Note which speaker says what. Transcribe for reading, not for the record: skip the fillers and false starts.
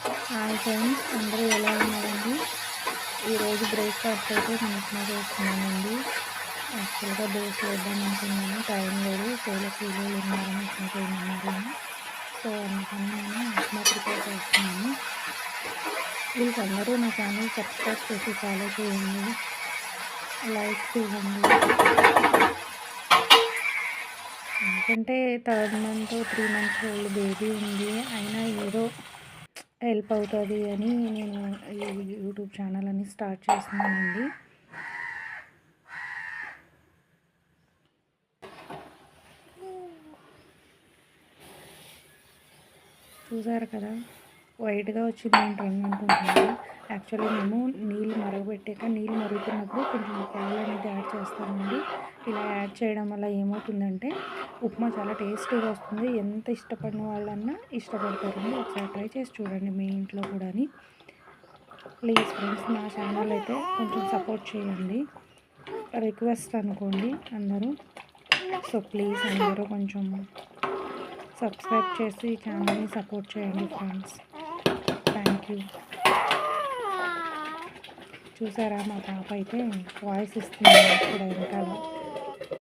Speaker 1: Hi friends, అందరూ ఎలా ఉన్నారండి? ఈరోజు బ్రేక్ఫాస్ట్ అయితే నేను ఉప్మా చేస్తున్నానండి. యాక్చువల్గా దోశ వేద్దాం అనుకున్నాను, టైం లేదు. పూల కూలీలు ఉన్నారని ఉప్మా చేయమన్నారని, సో అందుకని నేను ఉప్మా ప్రిపేర్ చేస్తున్నాను. ప్లీజ్ అందరూ నా ఛానల్ సబ్స్క్రైబ్ చేసి ఫాలో చేయండి, లైక్ ఇవ్వండి. ఎందుకంటే 3rd month 3 months old baby ఉంది, అయినా ఏదో హెల్ప్ అవుతుంది అని నేను యూట్యూబ్ ఛానల్ అని స్టార్ట్ చేస్తున్నానండి. చూసారు కదా, వైట్గా వచ్చింది ఏంటని అనుకుంటున్నాను. యాక్చువల్లీ మేము నీళ్ళు మరగబెట్టాక నీళ్ళు మరుగుతున్నప్పుడు కొంచెం పాలు అనేది యాడ్ చేస్తామండి. ఇలా యాడ్ చేయడం వల్ల ఏమవుతుందంటే ఉప్మా చాలా టేస్టీగా వస్తుంది. ఎంత ఇష్టపడిన వాళ్ళన్నా ఇష్టపడతారండి. ఒకసారి ట్రై చేసి చూడండి మీ ఇంట్లో కూడా. ప్లీజ్ ఫ్రెండ్స్, నా ఛానల్ అయితే కొంచెం సపోర్ట్ చేయండి, రిక్వెస్ట్ అనుకోండి అందరూ. సో ప్లీజ్ అందరూ కొంచెం సబ్స్క్రైబ్ చేసి ఛానల్ని సపోర్ట్ చేయండి ఫ్రెండ్స్. Thank you. చూసారా, మా పాప అయితే వాయిస్ ఇస్తుంది కూడా వెనకాల.